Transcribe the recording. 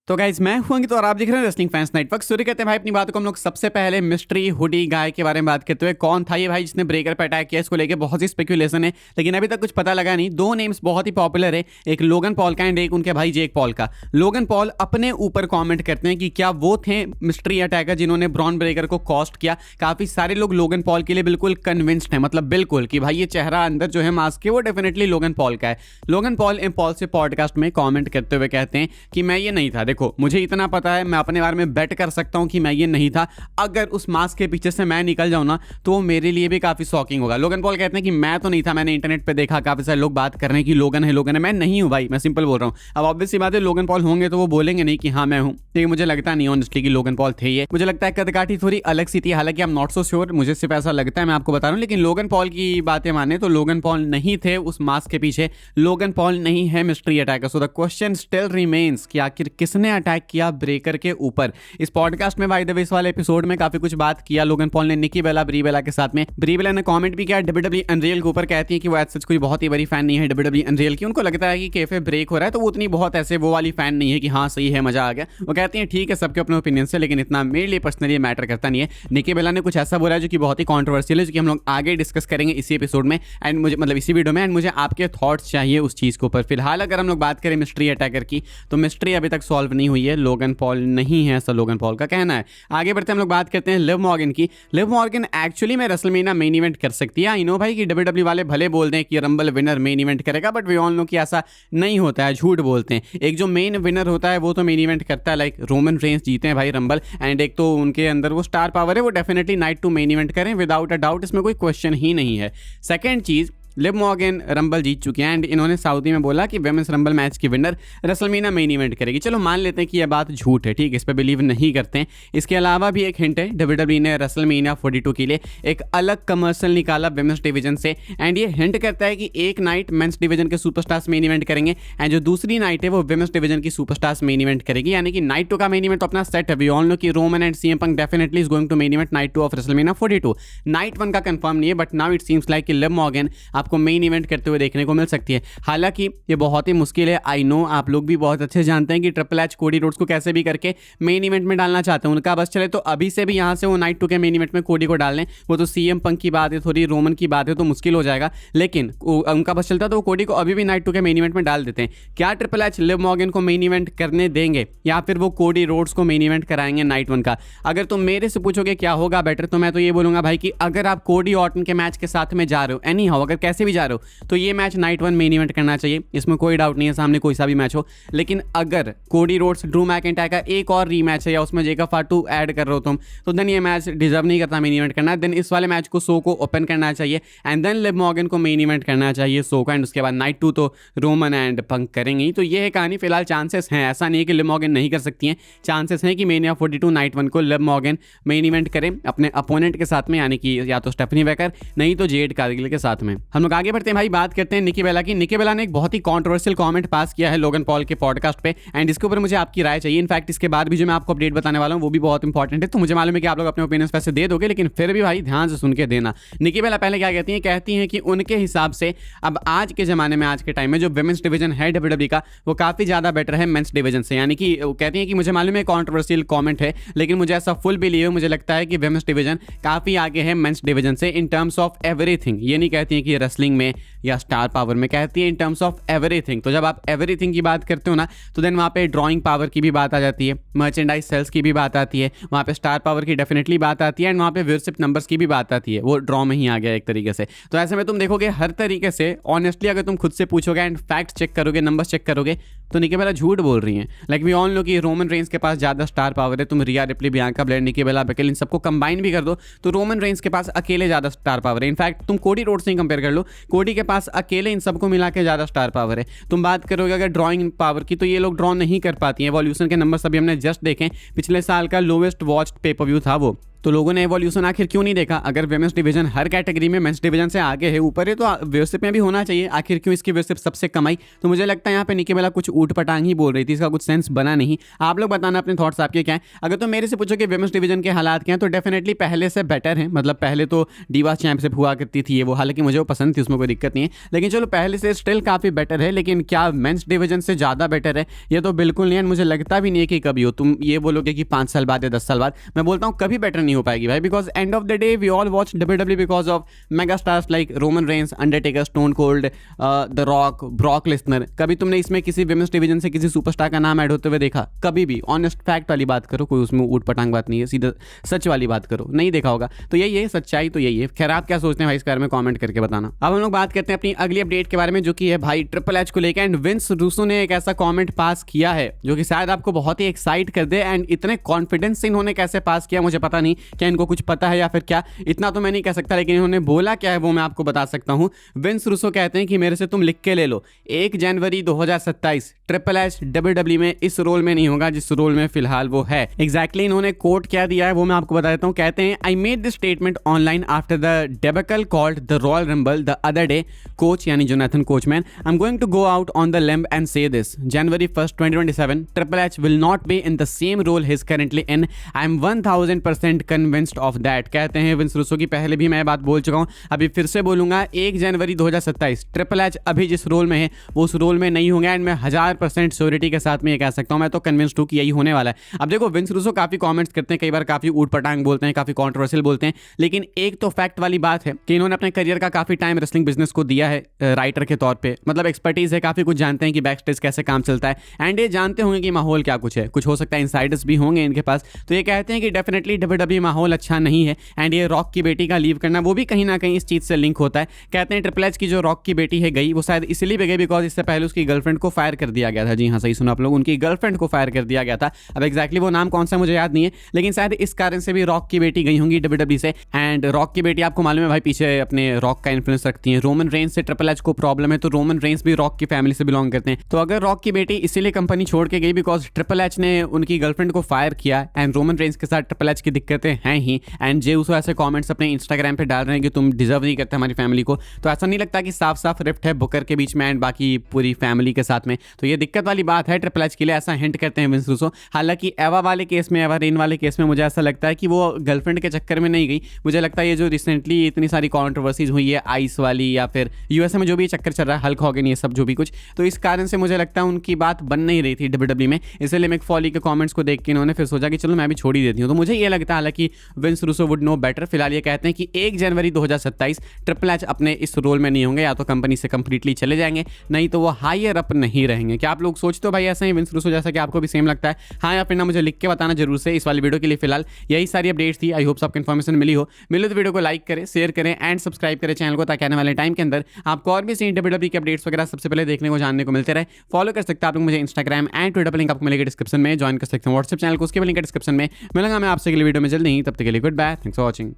तो गाइज मैं हूं अंकित और आप देख रहे हैं रेसलिंग फैंस नेटवर्क। सूर्य कहते हैं भाई अपनी बातों को हम लोग सबसे पहले मिस्ट्री हुडी गाय के बारे में बात करते हुए, कौन था ये भाई जिसने ब्रेकर पे अटैक किया, इसको लेके बहुत सी स्पेकुलेशन है लेकिन अभी तक कुछ पता लगा नहीं। दो नेम्स बहुत ही पॉपुलर है, एक लोगन पॉल का एंड एक उनके भाई जेक पॉल का। लोगन पॉल अपने ऊपर कॉमेंट करते हैं कि क्या वो थे मिस्ट्री अटैकर जिन्होंने ब्रॉन ब्रेकर को कॉस्ट किया। काफी सारे लोग लोगन पॉल के लिए बिल्कुल कन्विंस्ड है, मतलब बिल्कुल कि भाई ये चेहरा अंदर जो है मास्क के वो डेफिनेटली लोगन पॉल का है। लोगन पॉल इम्पॉल्सिव पॉडकास्ट में कॉमेंट करते हुए कहते हैं कि मैं ये नहीं था, देखो मुझे इतना पता है, मैं अपने बारे में बेट कर सकता हूं कि मैं ये नहीं था। अगर उस मास्क के पीछे से मैं निकल जाऊं ना तो वो मेरे लिए भी काफी शॉकिंग होगा। लोगन पॉल कहते हैं कि मैं तो नहीं था, मैंने इंटरनेट पे देखा काफी सारे लोग बात कर रहे हैं कि लोगन है, मैं नहीं हूं भाई, मैं सिंपल बोल रहा हूं। अब ऑब्वियस सी बात है लोगन पॉल होंगे तो वो बोलेंगे नहीं कि हाँ मैं हूं, लेकिन मुझे लगता नहीं ऑनेस्टली कि लोगन पॉल थे ये। मुझे लगता है कदकाठी थोड़ी अलग सी थी, हालांकि I am not so sure, मुझे सिर्फ ऐसा लगता है, मैं आपको बता रहा हूं। लेकिन लोगन पॉल की बातें माने तो लोगन पॉल नहीं थे उस मास्क के पीछे, लोगन पॉल नहीं है mystery attacker. So the question still remains कि आखिर किसने अटैक किया ब्रेकर के ऊपर। इस पॉडकास्ट में बाय द वे इस वाले एपिसोड में काफी कुछ बात किया लोगन पॉल ने निकी बेला ब्री बेला के साथ में। ब्री बेला ने कमेंट भी किया डब्ल्यूडब्ल्यूई अनरियल के ऊपर, कहती है कि वो ऐसा कोई बहुत ही बड़ी फैन नहीं है डब्ल्यूडब्ल्यूई अनरियल की। उनको लगता है कि कैफे ब्रेक हो रहा है तो वो उतनी बहुत ऐसे वो वाली फैन नहीं है कि हाँ सही है मजा आ गया। वो कहती है ठीक है सबके अपने ओपिनियन से, लेकिन इतना मेरे लिए पर्सनली मैटर करता नहीं है। निकी बेला ने कुछ ऐसा बोला जो कि बहुत ही कॉन्ट्रोवर्शियल है, जो कि हम लोग आगे डिस्कस करेंगे इसी एपिसोड में एंड मुझे मतलब इसी वीडियो में, एंड मुझे आपके थॉट्स चाहिए उस चीज के ऊपर। फिलहाल अगर हम लोग बात करें मिस्ट्री अटैकर की तो मिस्ट्री अभी तक सॉल्व नहीं हुई है, लोगन पॉल नहीं है ऐसा लोगन पॉल का कहना है। आगे बढ़ते हम लोग बात करते हैं लिव मॉर्गन की। लिव मॉर्गन एक्चुअली में रेसलमेनिया मेन इवेंट कर सकती है। आई नो भाई कि डब्ल्यूडब्ल्यूई वाले भले बोलते हैं कि रंबल विनर मेन इवेंट करेगा, बट वी ऑल नो कि ऐसा नहीं होता है, झूठ बोलते हैं। एक जो मेन विनर होता है वो तो मेन इवेंट करता है, लाइक रोमन रेंस जीते हैं भाई रंबल, एंड एक तो उनके अंदर वो स्टार पावर है, वो definitely night two main event करें विदाउट अ डाउट, इसमें कोई क्वेश्चन ही नहीं है। सेकेंड चीज, लिव मॉर्गन रंबल जीत चुके हैं एंड इन्होंने सऊदी में बोला कि वेमेंस रंबल मैच की विनर रेसलमेनिया मेन इवेंट करेगी। चलो मान लेते हैं कि यह बात झूठ है, ठीक, इस पर बिलीव नहीं करते हैं। इसके अलावा भी एक हिंट है, डब्ल्यूडब्ल्यूई ने रेसलमेनिया 42 के लिए एक अलग कमर्शियल निकाला वेमेंस डिवीजन से, एंड ये हिंट करता है कि एक नाइट मेंस डिवीजन के सुपरस्टार्स मेन इवेंट करेंगे एंड जो दूसरी नाइट है वो वेमेंस डिवीजन की सुपरस्टार्स मेन इवेंट करेगी। यानी कि नाइट 2 का मेन इवेंट तो अपना सेट है। वी ऑल नो कि Roman and CM Punk definitely is going to main event night 2 of WrestleMania 42। Night 1 का कंफर्म नहीं है, but now it seems like कि लिव मॉर्गन आपको मेन इवेंट हुए देखने को मिल सकती है। हालांकि ये बहुत ही मुश्किल है, आई नो, आप लोग भी बहुत अच्छे जानते हैं कि ट्रिपल एच कोडी रोड्स को कैसे भी करके मेन इवेंट में डालना चाहते हैं। उनका बस चले तो अभी से भी यहां से वो नाइट 2 के मेन इवेंट में कोडी को डाल लें, वो तो सीएम पंक की बात है, थोड़ी रोमन की बात है तो मुश्किल हो जाएगा, लेकिन उनका बस चलता तो वो कोडी को अभी भी नाइट 2 के मेन इवेंट में डाल देते हैं। क्या ट्रिपल एच लिव मॉर्गन को मेन इवेंट करने देंगे या फिर वो कोडी रोड्स को मेन इवेंट कराएंगे नाइट 1 का? अगर तुम मेरे से पूछोगे क्या होगा बेटर, तो मैं तो ये बोलूंगा भाई कि अगर आप कोडी ऑर्टन के मैच के साथ में जा रहे हो, एनी हाउ अगर कैसे भी जा रहे हो, तो ये मैच नाइट 1 मेन इवेंट करना चाहिए, इसमें कोई डाउट नहीं है, सामने कोई सा भी मैच हो। लेकिन अगर कोडी रोड्स ड्रू मैकिंटायर का एक और रीमैच है या उसमें जेकब फाटू ऐड कर रहे हो तुम, तो देन ये मैच डिजर्व नहीं करता मेन इवेंट करना। देन इस वाले मैच को शो को ओपन करना चाहिए एंड देन लिव मॉर्गन को मेन इवेंट करना चाहिए शो का, एंड उसके बाद नाइट 2 तो रोमन एंड पंक करेंगे। तो ये है कहानी। फिलहाल चांसेस हैं, ऐसा नहीं है कि लिव मॉर्गन नहीं कर सकती हैं, चांसेस हैं कि मेनिया 42 नाइट 1 को लिव मॉर्गन मेन इवेंट करें अपने अपोनेंट के साथ में, यानी कि या तो स्टेफनी वेकर नहीं तो जेड कारगिल के साथ में। हम लोग आगे बढ़ते हैं भाई, बात करते हैं निकी बेला की। निकी बेला ने एक बहुत ही कंट्रोवर्शियल कमेंट पास किया है लोगन पॉल के पॉडकास्ट पे, एंड इसके ऊपर मुझे आपकी राय चाहिए। इनफैक्ट इसके बाद भी जो मैं आपको अपडेट बताने वाला हूं वो भी बहुत इंपॉर्टेंट है, तो मुझे मालूम है कि आप लोग अपने ओपिनियंस वैसे दे दोगे, लेकिन फिर भी भाई ध्यान से सुन के देना। निकी बेला पहले क्या कहती हैं कि उनके हिसाब से अब आज के जमाने में, आज के टाइम में जो विमेंस डिवीजन है डब्ल्यूडब्ल्यूई का, वो काफी ज्यादा बेटर है मेंस डिवीजन से। यानी कि वो कहती हैं कि मुझे मालूम है कंट्रोवर्शियल कमेंट है, लेकिन मुझे ऐसा फुल बिलीव है, मुझे लगता है कि विमेंस डिवीजन काफी आगे है मेंस डिवीजन से इन टर्म्स ऑफ एवरीथिंग। ये नहीं कहती है कि रेसलिंग में या स्टार पावर में, कहती है इन टर्म्स ऑफ एवरीथिंग। तो जब आप एवरीथिंग की बात करते हो ना, तो देन वहाँ पे ड्राइंग पावर की भी बात आ जाती है, मर्चेंडाइज सेल्स की भी बात आती है, वहाँ पे स्टार पावर की डेफिनेटली बात आती है, एंड वहाँ पे व्यूअरशिप नंबर्स की भी बात आती है। वो ड्रॉ में ही आ गया एक तरीके से। तो ऐसे में तुम देखोगे हर तरीके से ऑनेस्टली अगर तुम खुद से पूछोगे एंड फैक्ट चेक करोगे, नंबर्स चेक करोगे, तो निकी बेला झूठ बोल रही हैं। लाइक वी ऑल नो कि रोमन रेंस के पास ज्यादा स्टार पावर है। तुम रिया रिप्ली, बियांका ब्लेयर, निकी बेला, बेकी लिंच सबको कंबाइन भी कर दो तो रोमन रेंस के पास अकेले ज्यादा स्टार पावर है। इनफैक्ट तुम कोडी रोड्स से कंपेयर कर लो, कोडी के पास अकेले इन सबको मिला के ज्यादा स्टार पावर है। तुम बात करोगे अगर ड्रॉइंग पावर की, तो ये लोग ड्रॉ नहीं कर पाती हैं। एवोल्यूशन के नंबर्स अभी हमने जस्ट देखें, पिछले साल का लोवेस्ट वॉच्ड पे पर व्यू था वो तो लोगों ने एवोल्यूशन आखिर क्यों नहीं देखा? अगर विमेंस डिवीजन हर कैटेगरी में मेंस डिवीजन से आगे है, ऊपर है, तो व्यूअरशिप में भी होना चाहिए। आखिर क्यों इसकी व्यूअरशिप सबसे कम आई? तो मुझे लगता है यहाँ पे निकी बेला कुछ ऊट पटांग ही बोल रही थी, इसका कुछ सेंस बना नहीं। आप लोग बताना अपने थॉट्स आपके क्या है। अगर तो मेरे से पूछो कि विमेंस डिवीजन के हालात क्या हैं, तो डेफिनेटली पहले से बेटर है। मतलब पहले तो डीवा चैंपियनशिप हुआ करती थी वो, हालांकि मुझे वो पसंद थी, उसमें कोई दिक्कत नहीं है, लेकिन चलो पहले से स्टिल काफ़ी बेटर है। लेकिन क्या मेंस डिवीजन से ज़्यादा बेटर है? ये तो बिल्कुल नहीं है। मुझे लगता भी नहीं है कि कभी हो। तुम ये बोलोगे कि 5 साल बाद या 10 साल बाद, मैं बोलता हूँ कभी बेटर नहीं हो पाएगी भाई, because end of the day we all watch WWE because of mega stars like Roman Reigns, Undertaker, Stone Cold, the Rock, Brock Lesnar. कभी तुमने इसमें किसी विमेंस डिवीजन से किसी सुपरस्टार का नाम ऐड होते हुए देखा? कभी भी। ऑनेस्ट फैक्ट वाली बात करो, कोई उसमें ऊट पटांग बात नहीं है, सीधा सच वाली बात करो, नहीं देखा होगा। तो यही है सच्चाई, तो यही है। खैर आप क्या सोचते हैं भाई इस बारे में कमेंट करके बताना। अब हम लोग बात करते हैं अपनी अगली अपडेट के बारे में, जो कि है भाई ट्रिपल एच को लेकर। एंड विंस रूसो ने एक ऐसा कमेंट पास किया है जो कि शायद आपको बहुत ही एक्साइट कर दे। एंड इतने कॉन्फिडेंस से इन्होंने कैसे पास किया मुझे पता नहीं, क्या इनको कुछ पता है या फिर क्या, इतना तो मैं नहीं कह सकता, लेकिन इन्होंने बोला क्या है वो मैं आपको बता सकता हूं। विंस रूसो कहते हैं कि मेरे से तुम लिख के ले लो, 1 जनवरी 2027 ट्रिपल एच WWE में इस रोल में नहीं होगा जिस रोल में फिलहाल वो है। एग्जैक्टली इन्होंने कोट क्या दिया है वो मैं आपको बता देता हूं। कहते हैं I made this statement online after the debacle called the royal rumble the other day. Coach यानी Jonathan Coachman, I am going to go out on the limb and say this, January 1st 2027 Triple H will not be in the same role he is currently in. I am 1000% convinced of that। कहते हैं wins Rousseau की, पहले भी मैं बात बोल चुका हूं, अभी फिर से बोलूंगा, 1 जनवरी 2027 ट्रिपल एच अभी जिस रोल में है वो उस रोल में नहीं होंगे। एंड मैं 1000% श्योरिटी के साथ में ये कह सकता हूं, मैं तो कन्विंस्ड हूं कि यही होने वाला है। अब देखो विंस रूसो काफी कमेंट्स करते हैं, कई बार काफी ऊट पटांग बोलते हैं, काफी कॉन्ट्रोवर्शियल बोलते हैं, लेकिन एक तो फैक्ट वाली बात है कि इन्होंने अपने करियर का काफी टाइम रेसलिंग बिजनेस को दिया है राइटर के तौर पे। मतलब एक्सपर्टीज है, काफी कुछ जानते हैं कि बैक स्टेज कैसे काम चलता है, एंड ये जानते होंगे कि माहौल क्या कुछ है, कुछ हो सकता है इनसाइडर्स भी होंगे इनके पास। तो ये कहते हैं कि डेफिनेटली WWE माहौल अच्छा नहीं है। एंड ये रॉक की बेटी का लीव करना वो भी कहीं ना कहीं इस चीज से लिंक होता है। कहते हैं ट्रिपल एच की जो रॉक की बेटी है गई, वो शायद इसलिए भी गई बिकॉज इससे पहले उसकी गर्लफ्रेंड को फायर कर दिया गया था। जी हाँ सही सुना आप लोग, उनकी गर्लफ्रेंड को फायर कर दिया गया था। अब एक्जैक्टली वो नाम कौन सा मुझे याद नहीं है, लेकिन शायद इस कारण से भी रॉक की बेटी गई होंगी WWE से। एंड रॉक की बेटी आपको मालूम है भाई पीछे अपने रॉक का इन्फ्लुएंस रखती है। रोमन रेंस से ट्रिपल एच को प्रॉब्लम है, तो रोमन रेंस भी रॉक की फैमिली से बिलोंग करते हैं। तो अगर रॉक की बेटी इसीलिए कंपनी छोड़ के गई बिकॉज ट्रिपल एच ने उनकी गर्लफ्रेंड को फायर किया, एंड रोमन रेंस के साथ ट्रिपल एच की दिक्कतें हैं ही, एंड जे उसो ऐसे कमेंट्स अपने इंस्टाग्राम पे डाल रहे हैं कि तुम डिजर्व नहीं करते हमारी फैमिली को, तो ऐसा नहीं लगता कि साफ साफ रिफ्ट है बुकर के बीच में एंड बाकी पूरी फैमिली के साथ में। तो ये दिक्कत वाली बात है ट्रिपल एच के लिए, ऐसा हिंट करते हैं विंस रूसो। हालांकि एवा वाले केस में, एवा रेन वाले केस में मुझे ऐसा लगता है कि वो गर्लफ्रेंड के चक्कर में नहीं गई। मुझे लगता है ये जो रिसेंटली इतनी सारी कॉन्ट्रोवर्सीज हुई है आइस वाली, या फिर यूएसए में जो भी चक्कर चल रहा है, हल्क हॉगन, ये सब जो भी कुछ, तो इस कारण से मुझे लगता है उनकी बात बन नहीं रही थी WWE में। इसलिए मिक फॉली के कमेंट्स को देख के इन्होंने फिर सोचा कि चलो मैं भी छोड़ ही देती हूँ। तो मुझे ये लगता है हालांकि Vince Russo would know better. फिलहाल ये कहते हैं कि 1 जनवरी 2027 ट्रिपल एच अपने इस रोल में नहीं होंगे, या तो कंपनी से कंप्लीटली चले जाएंगे, नहीं तो वो हायर अप नहीं रहेंगे। क्या आप लोग सोचते हो भाई ऐसा ही विंस रूसो जैसा कि आपको भी सेम लगता है? हाँ या फिर ना, मुझे लिख के बताना जरूर से। इस वाली वीडियो के लिए फिलहाल यही सारी अपडेट्स थी। आई होप आपको इन्फॉर्मेशन मिली हो। मिले तो वीडियो को लाइक करें, शेयर करें एंड सब्सक्राइब करें चैनल को, ताकि आने वाले टाइम के अंदर आपको और भी सही WWE के अपडेट्स वगैरह सबसे पहले देखने को जानने को मिलते रहे। फॉलो कर सकते हैं आप लोग मुझे इंस्टाग्राम एंड ट्विटर पर, लिंक आपको मिलेगा डिस्क्रिप्शन में। ज्वाइन कर सकते हैं व्हाट्सएप चैनल को, उसके भी लिंक है डिस्क्रिप्शन में। मिलूंगा मैं आपसे अगली वीडियो में जल्दी ही, तब तक के लिए good bye, thanks for watching.